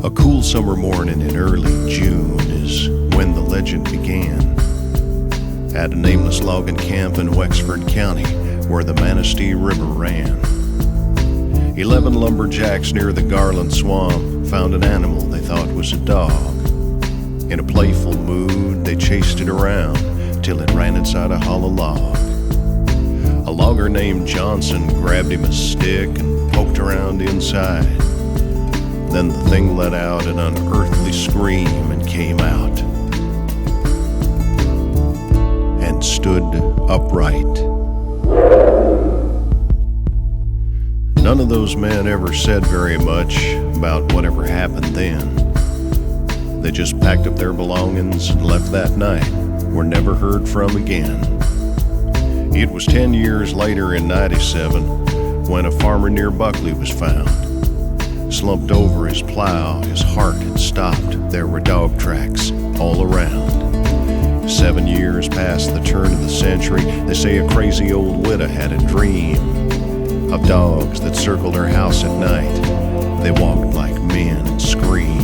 A cool summer morning in early June is when the legend began. At a nameless logging camp in Wexford County where the Manistee River ran. 11 lumberjacks near the Garland Swamp found an animal they thought was a dog. In a playful mood, they chased it around till it ran inside a hollow log. A logger named Johnson grabbed him a stick and poked around inside. Then the thing let out an unearthly scream and came out and stood upright. None of those men ever said very much about whatever happened then. They just packed up their belongings and left that night, were never heard from again. It was 10 years later in '97 when a farmer near Buckley was found. Slumped over his plow, his heart had stopped. There were dog tracks all around. 7 years past the turn of the century, they say a crazy old widow had a dream of dogs that circled her house at night. They walked like men and screamed.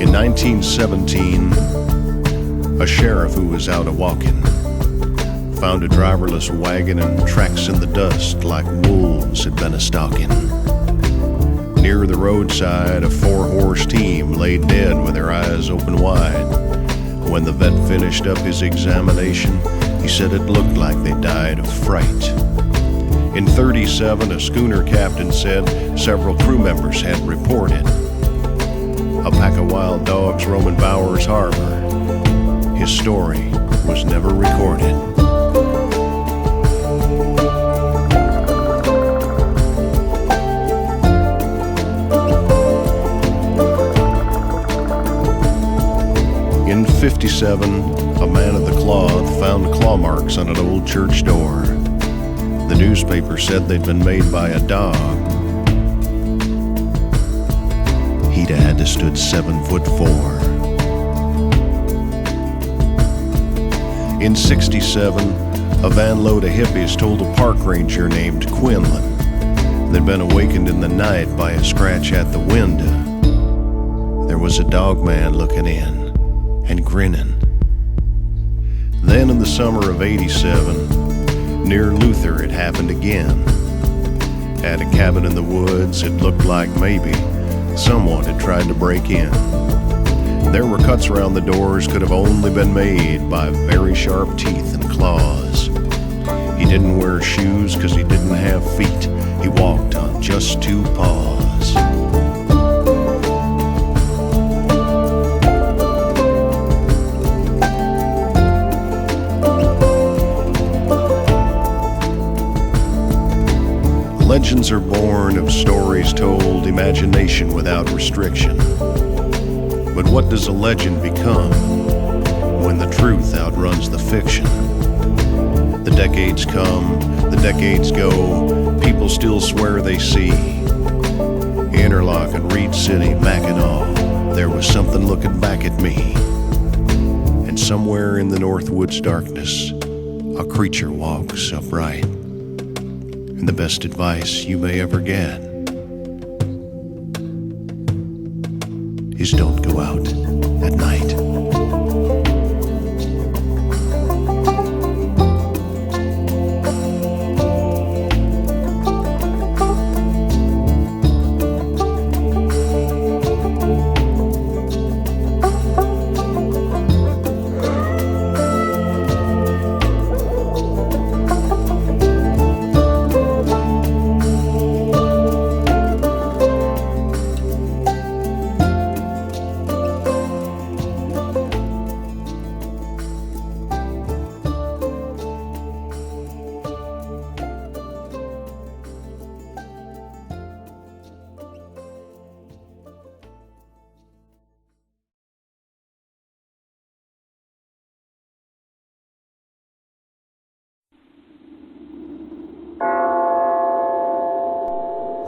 In 1917, a sheriff who was out a-walking found a driverless wagon and tracks in the dust like wolves had been a-stalking. Near the roadside, a 4-horse team lay dead with their eyes open wide. When the vet finished up his examination, he said it looked like they died of fright. In '37, a schooner captain said several crew members had reported a pack of wild dogs roaming Bowers Harbor. His story was never recorded. In '57, a man of the cloth found claw marks on an old church door. The newspaper said they'd been made by a dog. He'd had to stood 7'4". In '67, a van load of hippies told a park ranger named Quinlan they'd been awakened in the night by a scratch at the window. There was a dogman looking in and grinning. Then in the summer of '87, near Luther, it happened again. At a cabin in the woods, it looked like maybe someone had tried to break in. There were cuts around the doors could have only been made by very sharp teeth and claws. He didn't wear shoes because he didn't have feet. He walked on just 2 paws. Legends are born of stories told, imagination without restriction. But what does a legend become when the truth outruns the fiction? The decades come, the decades go, people still swear they see. Interlock and Reed City, Mackinac, there was something looking back at me. And somewhere in the Northwoods darkness, a creature walks upright. And the best advice you may ever get is don't go out at night.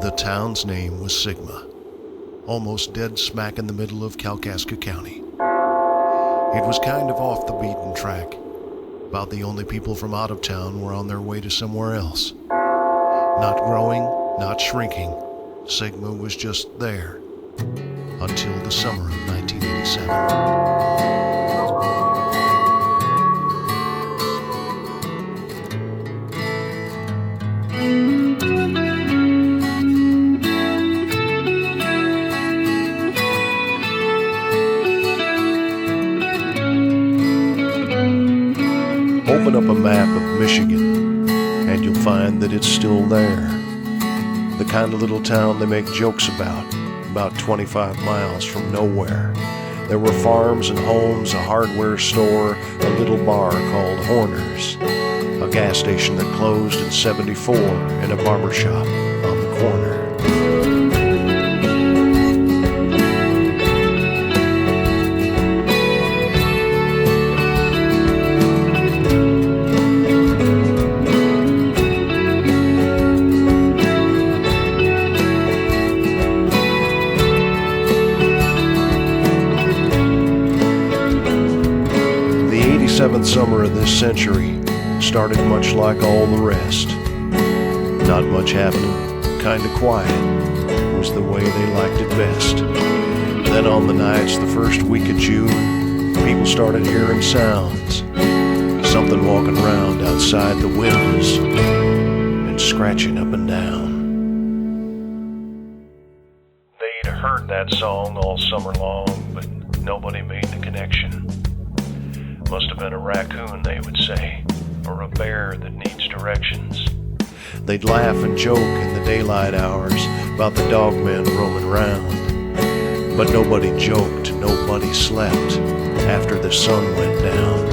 The town's name was Sigma, almost dead smack in the middle of Kalkaska County. It was kind of off the beaten track. About the only people from out of town were on their way to somewhere else. Not growing, not shrinking, Sigma was just there. Until the summer of 1987. Open up a map of Michigan, and you'll find that it's still there. The kind of little town they make jokes about 25 miles from nowhere. There were farms and homes, a hardware store, a little bar called Horner's, a gas station that closed in '74, and a barber shop on the corner. The 87th summer of this century started much like all the rest. Not much happening, kinda quiet, was the way they liked it best. Then on the nights the first week of June, people started hearing sounds. Something walking around outside the windows and scratching up and down. They'd heard that song all summer long, but nobody made the connection. Must have been a raccoon, they would say, or a bear that needs directions. They'd laugh and joke in the daylight hours about the dogman roaming round. But nobody joked, nobody slept after the sun went down.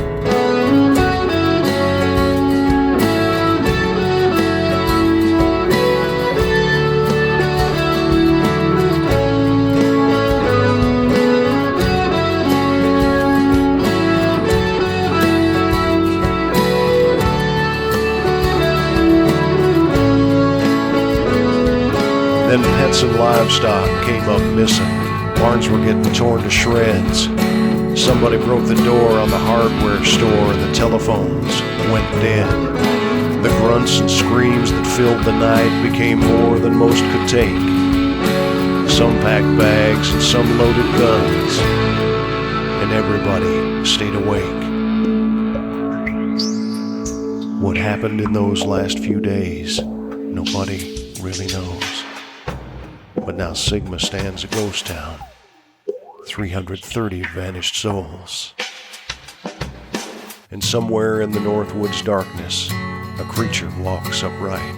Then pets and livestock came up missing. Barns were getting torn to shreds. Somebody broke the door on the hardware store and the telephones went dead. The grunts and screams that filled the night became more than most could take. Some packed bags and some loaded guns, and everybody stayed awake. What happened in those last few days, nobody really knows. But now Sigma stands a ghost town, 330 vanished souls. And somewhere in the Northwoods darkness, a creature walks upright,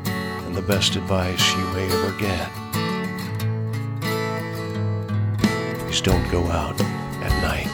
and the best advice you may ever get is don't go out at night.